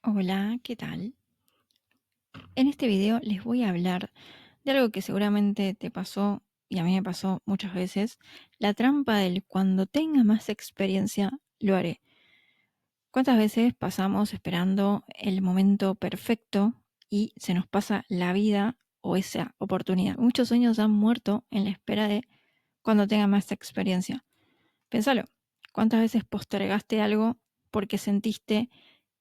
Hola, ¿qué tal? En este video les voy a hablar de algo que seguramente te pasó y a mí me pasó muchas veces, la trampa del cuando tenga más experiencia lo haré. ¿Cuántas veces pasamos esperando el momento perfecto y se nos pasa la vida o esa oportunidad? Muchos sueños han muerto en la espera de cuando tenga más experiencia. Pénsalo, ¿cuántas veces postergaste algo porque sentiste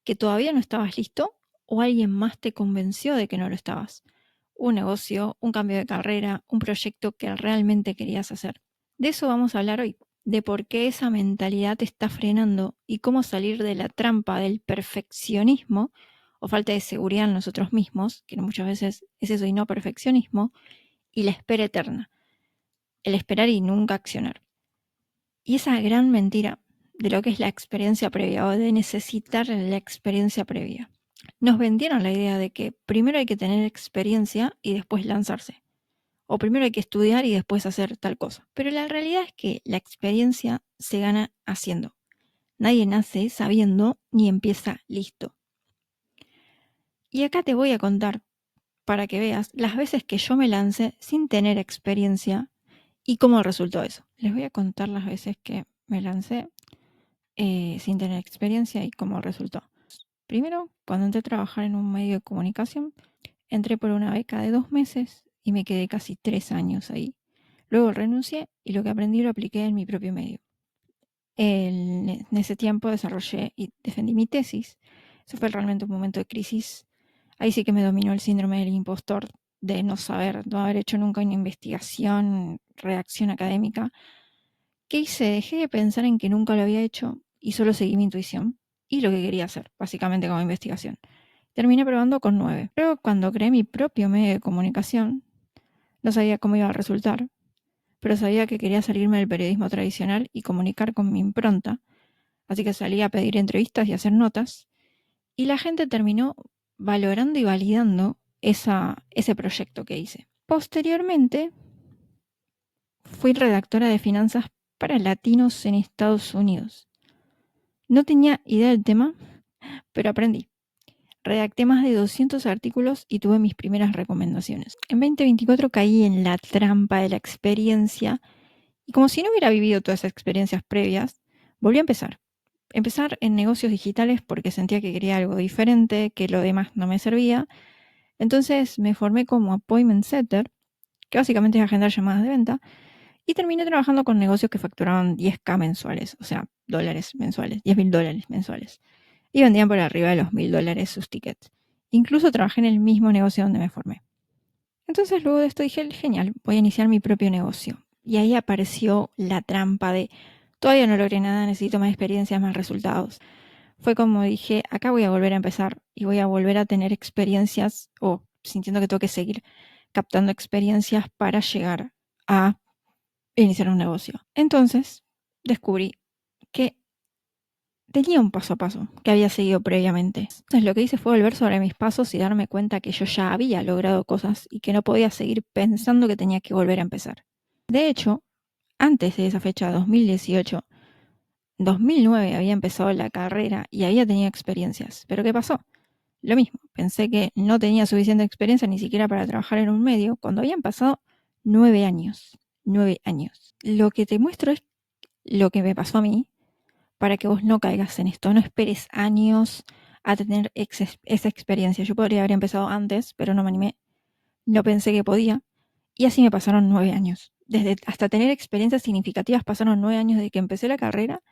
que todavía no estabas listo o alguien más te convenció de que no lo estabas? Un negocio, un cambio de carrera, un proyecto que realmente querías hacer. De eso vamos a hablar hoy, de por qué esa mentalidad te está frenando y cómo salir de la trampa del perfeccionismo o falta de seguridad en nosotros mismos, que muchas veces es eso y no perfeccionismo, y la espera eterna, el esperar y nunca accionar. Y esa gran mentira de lo que es la experiencia previa o de necesitar la experiencia previa. Nos vendieron la idea de que primero hay que tener experiencia y después lanzarse. O primero hay que estudiar y después hacer tal cosa. Pero la realidad es que la experiencia se gana haciendo. Nadie nace sabiendo ni empieza listo. Y acá te voy a contar, para que veas, las veces que yo me lancé sin tener experiencia y cómo resultó eso. Les voy a contar las veces que me lancé sin tener experiencia y cómo resultó. Primero, cuando entré a trabajar en un medio de comunicación, entré por una beca de 2 meses y me quedé casi 3 años ahí. Luego renuncié y lo que aprendí lo apliqué en mi propio medio. En ese tiempo desarrollé y defendí mi tesis. Eso fue realmente un momento de crisis. Ahí sí que me dominó el síndrome del impostor, de no saber, no haber hecho nunca una investigación, redacción académica. ¿Qué hice? Dejé de pensar en que nunca lo había hecho y solo seguí mi intuición y lo que quería hacer, básicamente como investigación. Terminé probando con 9. Pero cuando creé mi propio medio de comunicación, no sabía cómo iba a resultar, pero sabía que quería salirme del periodismo tradicional y comunicar con mi impronta, así que salí a pedir entrevistas y hacer notas, y la gente terminó valorando y validando ese proyecto que hice. Posteriormente, fui redactora de finanzas para latinos en Estados Unidos. No tenía idea del tema, pero aprendí. Redacté más de 200 artículos y tuve mis primeras recomendaciones. En 2024 caí en la trampa de la experiencia y como si no hubiera vivido todas esas experiencias previas, volví a empezar. Empezar en negocios digitales porque sentía que quería algo diferente, que lo demás no me servía. Entonces me formé como appointment setter, que básicamente es agendar llamadas de venta, y terminé trabajando con negocios que facturaban 10K mensuales, o sea, dólares mensuales, 10.000 dólares mensuales. Y vendían por arriba de los $1.000 sus tickets. Incluso trabajé en el mismo negocio donde me formé. Entonces luego de esto dije, genial, voy a iniciar mi propio negocio. Y ahí apareció la trampa de, todavía no logré nada, necesito más experiencias, más resultados. Fue como dije, acá voy a volver a empezar y voy a volver a tener experiencias o sintiendo que tengo que seguir captando experiencias para llegar a iniciar un negocio. Entonces descubrí que tenía un paso a paso que había seguido previamente. Entonces lo que hice fue volver sobre mis pasos y darme cuenta que yo ya había logrado cosas y que no podía seguir pensando que tenía que volver a empezar. De hecho, antes de esa fecha, 2018, 2009 había empezado la carrera y había tenido experiencias. ¿Pero qué pasó? Lo mismo, pensé que no tenía suficiente experiencia ni siquiera para trabajar en un medio cuando habían pasado 9 años. 9 años. Lo que te muestro es lo que me pasó a mí para que vos no caigas en esto. No esperes años a tener esa experiencia. Yo podría haber empezado antes, pero no me animé. No pensé que podía. Y así me pasaron 9 años. Desde hasta tener experiencias significativas pasaron 9 años desde que empecé la carrera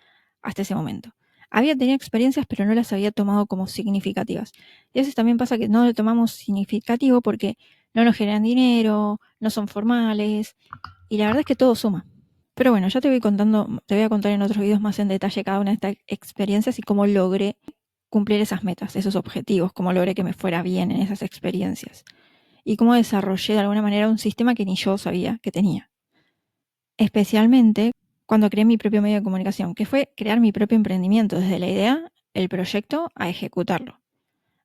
hasta ese momento. Había tenido experiencias, pero no las había tomado como significativas. Y a veces también pasa que no lo tomamos significativo porque no nos generan dinero, no son formales. Y la verdad es que todo suma. Pero bueno, ya te voy contando, te voy a contar en otros videos más en detalle cada una de estas experiencias y cómo logré cumplir esas metas, esos objetivos, cómo logré que me fuera bien en esas experiencias y cómo desarrollé de alguna manera un sistema que ni yo sabía que tenía. Especialmente cuando creé mi propio medio de comunicación, que fue crear mi propio emprendimiento desde la idea, el proyecto, a ejecutarlo.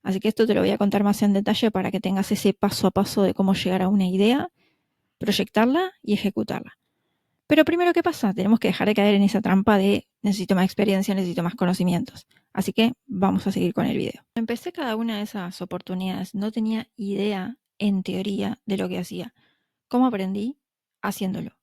Así que esto te lo voy a contar más en detalle para que tengas ese paso a paso de cómo llegar a una idea, proyectarla y ejecutarla. Pero primero, ¿qué pasa? Tenemos que dejar de caer en esa trampa de necesito más experiencia, necesito más conocimientos. Así que vamos a seguir con el video. Empecé cada una de esas oportunidades, no tenía idea, en teoría, de lo que hacía. ¿Cómo aprendí? Haciéndolo.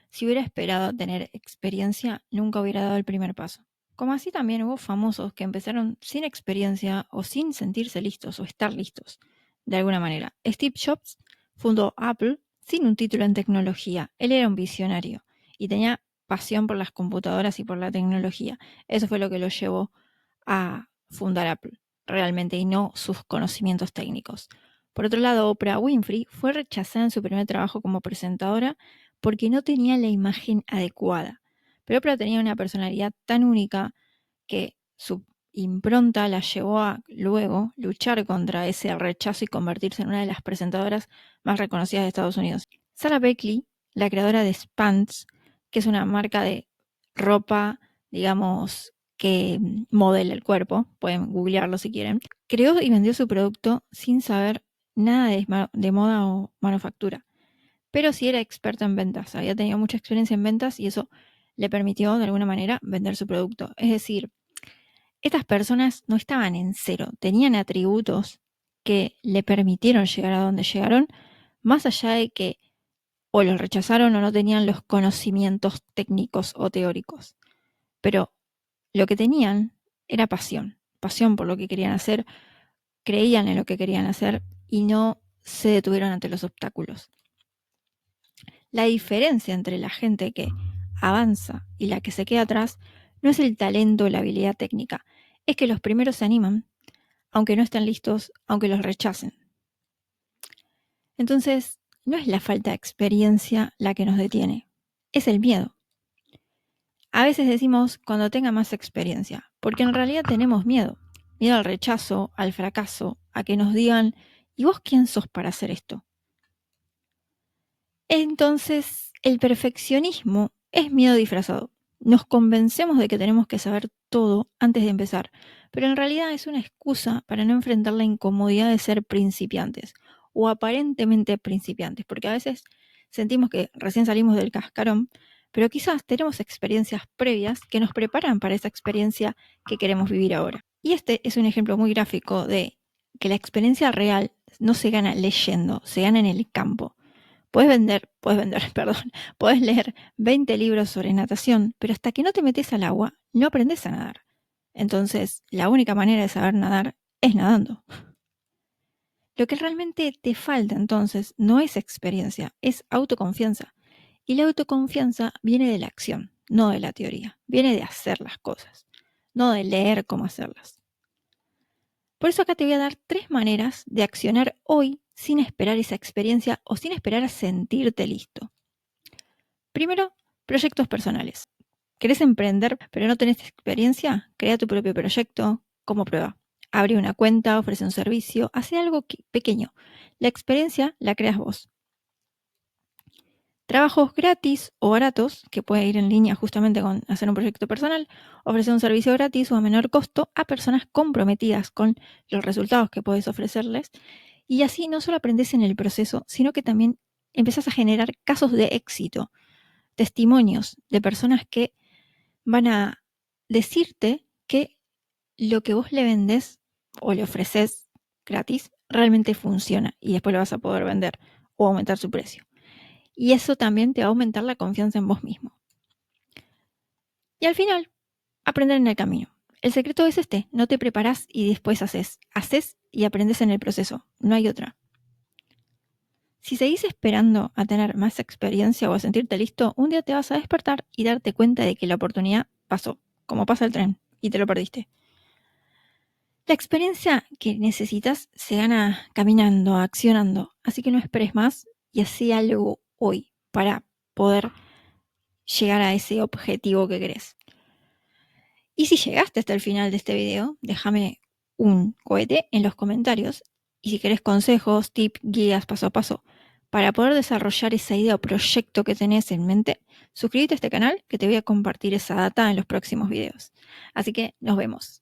Si hubiera esperado tener experiencia, nunca hubiera dado el primer paso. Como así también hubo famosos que empezaron sin experiencia o sin sentirse listos o estar listos, de alguna manera. Steve Jobs fundó Apple sin un título en tecnología. Él era un visionario y tenía pasión por las computadoras y por la tecnología. Eso fue lo que lo llevó a fundar Apple, realmente, y no sus conocimientos técnicos. Por otro lado, Oprah Winfrey fue rechazada en su primer trabajo como presentadora porque no tenía la imagen adecuada. Pero Oprah tenía una personalidad tan única que su impronta la llevó a luego luchar contra ese rechazo y convertirse en una de las presentadoras más reconocidas de Estados Unidos. Sarah Beckley, la creadora de Spans, que es una marca de ropa, digamos, que modela el cuerpo, pueden googlearlo si quieren, creó y vendió su producto sin saber nada de moda o manufactura, pero sí era experta en ventas, había tenido mucha experiencia en ventas y eso le permitió de alguna manera vender su producto. Es decir, estas personas no estaban en cero, tenían atributos que le permitieron llegar a donde llegaron, más allá de que o los rechazaron o no tenían los conocimientos técnicos o teóricos. Pero lo que tenían era pasión, pasión por lo que querían hacer, creían en lo que querían hacer y no se detuvieron ante los obstáculos. La diferencia entre la gente que avanza y la que se queda atrás no es el talento o la habilidad técnica, es que los primeros se animan, aunque no estén listos, aunque los rechacen. Entonces, no es la falta de experiencia la que nos detiene, es el miedo. A veces decimos cuando tenga más experiencia, porque en realidad tenemos miedo. Miedo al rechazo, al fracaso, a que nos digan, ¿y vos quién sos para hacer esto? Entonces, el perfeccionismo es miedo disfrazado. Nos convencemos de que tenemos que saber todo antes de empezar, pero en realidad es una excusa para no enfrentar la incomodidad de ser principiantes o aparentemente principiantes, porque a veces sentimos que recién salimos del cascarón, pero quizás tenemos experiencias previas que nos preparan para esa experiencia que queremos vivir ahora. Y este es un ejemplo muy gráfico de que la experiencia real no se gana leyendo, se gana en el campo. Puedes leer 20 libros sobre natación, pero hasta que no te metes al agua, no aprendes a nadar. Entonces, la única manera de saber nadar es nadando. Lo que realmente te falta entonces no es experiencia, es autoconfianza. Y la autoconfianza viene de la acción, no de la teoría. Viene de hacer las cosas, no de leer cómo hacerlas. Por eso acá te voy a dar 3 maneras de accionar hoy sin esperar esa experiencia o sin esperar a sentirte listo. Primero, proyectos personales. ¿Querés emprender pero no tenés experiencia? Crea tu propio proyecto como prueba. Abre una cuenta, ofrece un servicio, hace algo pequeño. La experiencia la creas vos. Trabajos gratis o baratos, que puede ir en línea justamente con hacer un proyecto personal, ofrecer un servicio gratis o a menor costo a personas comprometidas con los resultados que podés ofrecerles. Y así no solo aprendés en el proceso, sino que también empezás a generar casos de éxito, testimonios de personas que van a decirte que lo que vos le vendés o le ofreces gratis realmente funciona y después lo vas a poder vender o aumentar su precio. Y eso también te va a aumentar la confianza en vos mismo. Y al final, aprender en el camino. El secreto es este, no te preparás y después haces. Haces y aprendes en el proceso, no hay otra. Si seguís esperando a tener más experiencia o a sentirte listo, un día te vas a despertar y darte cuenta de que la oportunidad pasó, como pasa el tren, y te lo perdiste. La experiencia que necesitas se gana caminando, accionando, así que no esperes más y hacé algo hoy para poder llegar a ese objetivo que querés. Y si llegaste hasta el final de este video, déjame un cohete en los comentarios y si querés consejos, tips, guías paso a paso para poder desarrollar esa idea o proyecto que tenés en mente, suscríbete a este canal que te voy a compartir esa data en los próximos videos. Así que nos vemos.